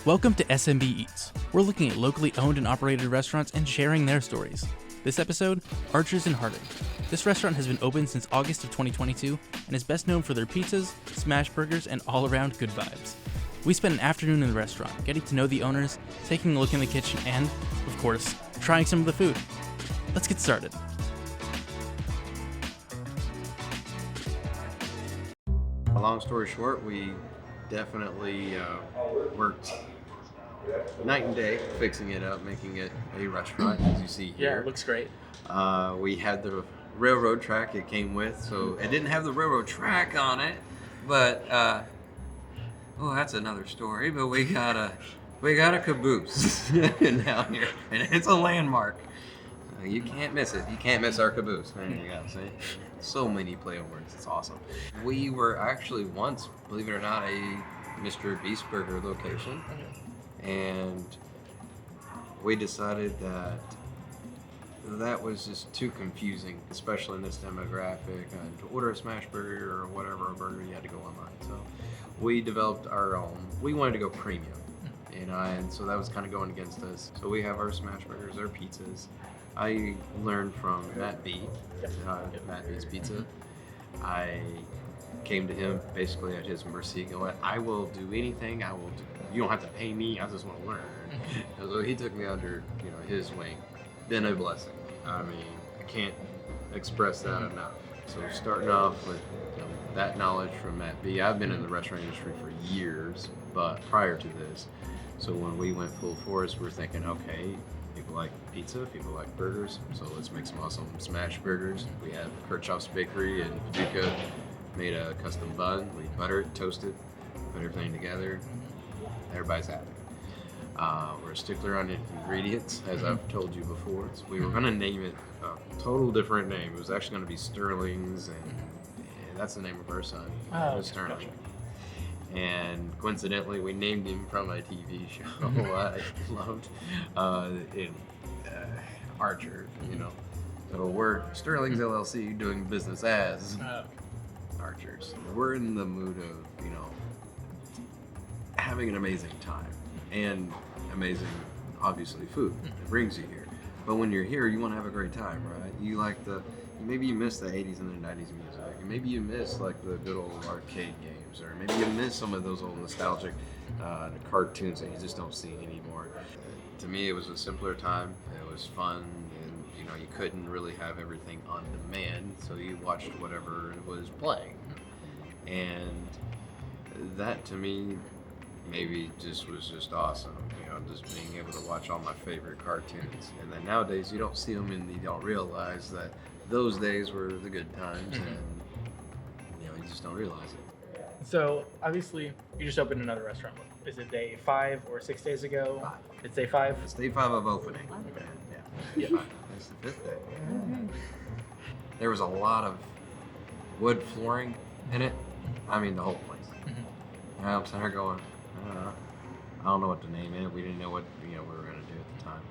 Welcome to SMB Eats. We're looking at locally owned and operated restaurants and sharing their stories. This episode, Archers in Hardin. This restaurant has been open since August of 2022 and is best known for their pizzas, smash burgers, and all-around good vibes. We spent an afternoon in the restaurant, getting to know the owners, taking a look in the kitchen, and, of course, trying some of the food. Let's get started. Long story short, we definitely worked night and day fixing it up, making it a restaurant, as you see here. Yeah, it looks great. We had the railroad track it came with, so it didn't have the railroad track on it, but that's another story. But we got a caboose down here, and it's a landmark. You can't miss it. You can't miss our caboose. There you go. See? So many play on words. It's awesome. We were actually once, believe it or not, a Mr. Beast Burger location, and we decided that was just too confusing, especially in this demographic. To order a smash burger or whatever, a burger, you had to go online. So we developed our own. We wanted to go premium, and so that was kind of going against us. So we have our smash burgers, our pizzas. I learned from Matt B, Matt B's Pizza. I came to him basically at his mercy, going, I will do anything, you don't have to pay me, I just want to learn. So he took me under his wing. Been a blessing. I mean, I can't express that enough. So starting off with that knowledge from Matt B. I've been in the restaurant industry for years, but prior to this. So when we went full force, we're thinking, okay, people like pizza, people like burgers, so let's make some awesome smash burgers. We have Kirchhoff's Bakery in Paducah, made a custom bun. We butter it, toast it, put everything together. Everybody's happy. We're a stickler on ingredients, as I've told you before. So we were going to name it a total different name. It was actually going to be Sterling's, and that's the name of our son. It was Sterling. Gotcha. And coincidentally, we named him from a TV show I loved, in Archer, So we're Sterling's LLC doing business as Archers. We're in the mood of, having an amazing time and amazing, obviously, food. It brings you here. But when you're here, you want to have a great time, right? Maybe you miss the 80s and the 90s music. Maybe you miss like the good old arcade games, or maybe you miss some of those old nostalgic cartoons that you just don't see anymore. To me, it was a simpler time. It was fun, and you couldn't really have everything on demand, so you watched whatever was playing. And that to me maybe was just awesome. Just being able to watch all my favorite cartoons. And then nowadays you don't see them and you don't realize that those days were the good times, and you just don't realize it. So obviously you just opened another restaurant. Is it day 5 or 6 days ago? 5. It's day 5? It's day 5 of opening. Okay. Yeah. It's the 5th day. There was a lot of wood flooring in it. I mean, the whole place. And I'm sitting here going, I don't know what to name it. We didn't know what we were going to do at the time.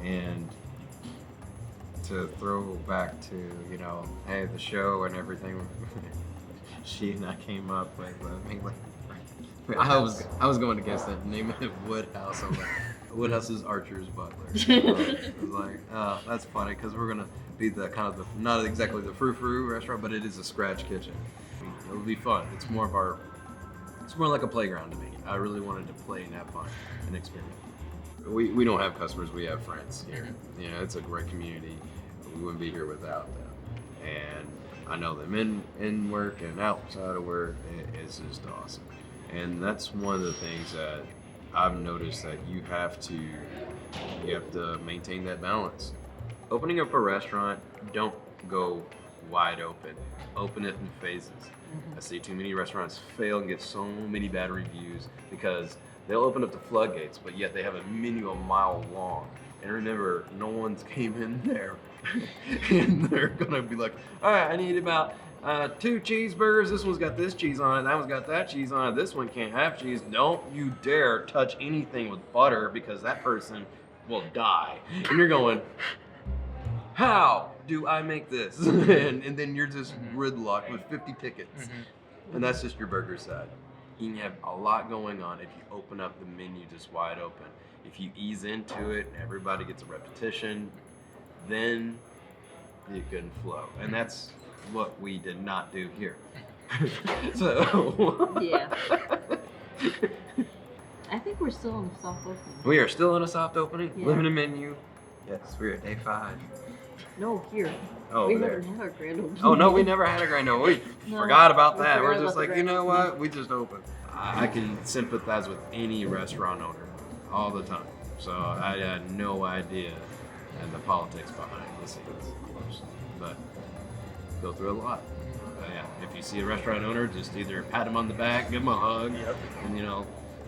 And to throw back to, hey, the show and everything, she and I came up with, I was going against it, naming it Woodhouse. I was like, Woodhouse's Archers Butler. I was like, that's funny, because we're going to be the kind of not exactly the frou-frou restaurant, but it is a scratch kitchen. It'll be fun. It's more like a playground to me. I really wanted to play and have fun and experiment. We don't have customers, we have friends here. It's a great community. We wouldn't be here without them. And I know them in work and outside of work. It's just awesome. And that's one of the things that I've noticed, that you have to maintain that balance. Opening up a restaurant, don't go wide open. Open it in phases. I see too many restaurants fail and get so many bad reviews because they'll open up the floodgates, but yet they have a menu a mile long. And remember, no one's came in there and they're gonna be like, all right, I need about 2 cheeseburgers. This one's got this cheese on it. That one's got that cheese on it. This one can't have cheese. Don't you dare touch anything with butter, because that person will die. And you're going, how do I make this? and then you're just gridlocked with 50 tickets. And that's just your burger side. You can have a lot going on if you open up the menu just wide open. If you ease into it and everybody gets a repetition, then you can flow. And that's what we did not do here. So Yeah. I think we're still in the soft opening. we are still in a soft opening, Yeah. limited menu. Yes, we're at day 5. No, here. Oh, we there. haven't had our grand opening. Oh no, we never had a grand opening. We No, forgot about we that. forgot We're about just the like, you grand know opening. what? We just opened. I can sympathize with any restaurant owner all the time. So I had no idea and the politics behind the scenes, of course. But go through a lot. Yeah, if you see a restaurant owner, just either pat him on the back, give him a hug, and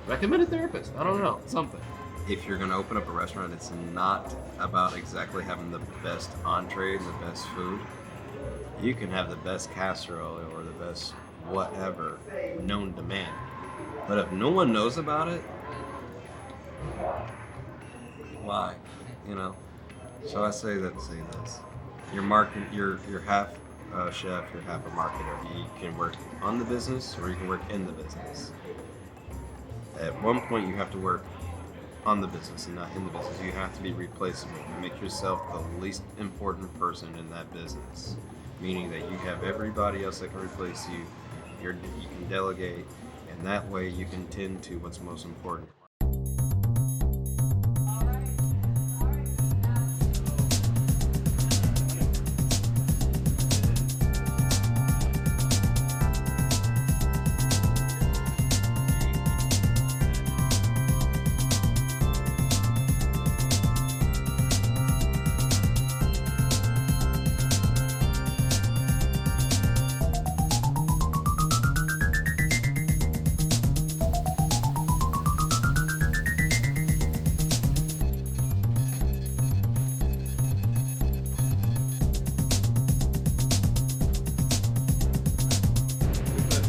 recommend a therapist. I don't know, something. If you're gonna open up a restaurant, it's not about exactly having the best entree and the best food. You can have the best casserole or the best whatever known to man. But if no one knows about it, why? So I say this. You're half a chef, you're half a marketer. You can work on the business or you can work in the business. At one point you have to work on the business and not in the business. You have to be replaceable. Make yourself the least important person in that business. Meaning that you have everybody else that can replace you. You can delegate, and that way you can tend to what's most important.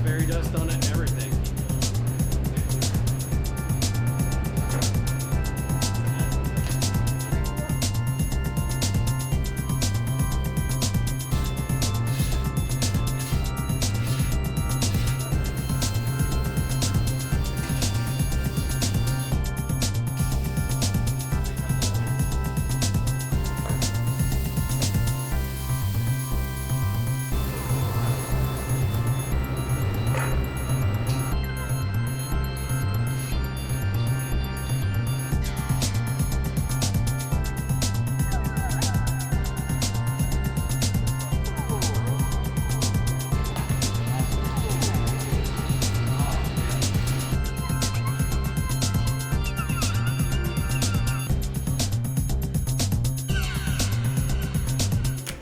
Fairy dust on it and everything.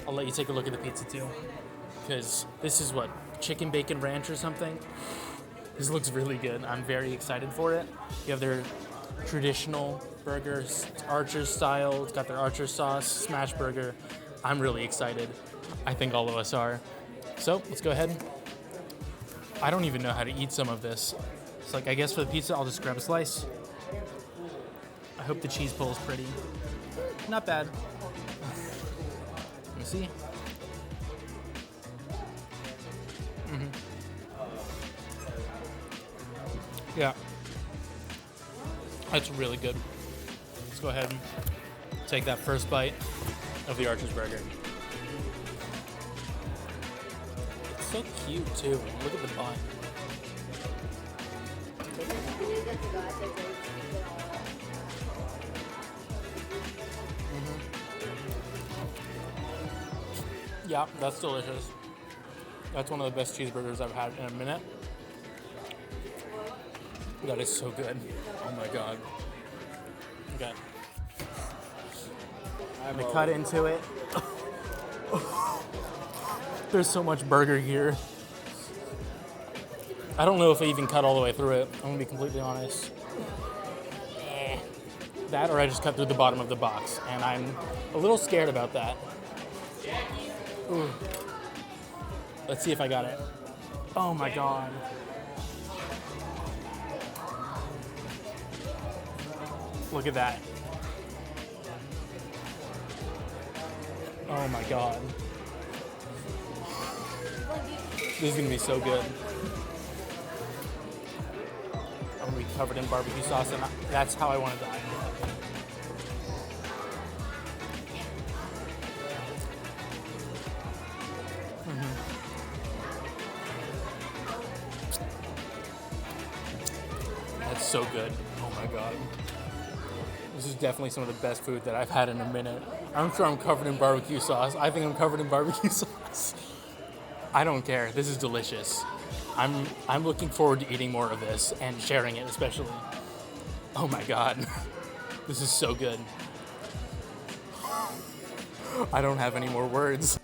I'll let you take a look at the pizza too, because this is what, chicken bacon ranch or something? This looks really good. I'm very excited for it. You have their traditional burgers, Archers style. It's got their Archer sauce, smash burger. I'm really excited. I think all of us are. So let's go ahead. I don't even know how to eat some of this. It's like, I guess for the pizza, I'll just grab a slice. I hope the cheese pull is pretty. Not bad. Let me see. Yeah. That's really good. Let's go ahead and take that first bite of the Archer's burger. It's so cute too. Look at the bun. Yeah, that's delicious. That's one of the best cheeseburgers I've had in a minute. That is so good. Oh my god. Okay. I'm gonna cut into it. There's so much burger here. I don't know if I even cut all the way through it. I'm gonna be completely honest. That or I just cut through the bottom of the box, and I'm a little scared about that. Ooh. Let's see if I got it. Oh my god. Look at that. Oh my god. This is gonna be so good. I'm gonna be covered in barbecue sauce, and that's how I want to die. That's so good. Oh my god. This is definitely some of the best food that I've had in a minute. I'm sure I'm covered in barbecue sauce. I think I'm covered in barbecue sauce. I don't care. This is delicious. I'm looking forward to eating more of this and sharing it especially. Oh my god. This is so good. I don't have any more words.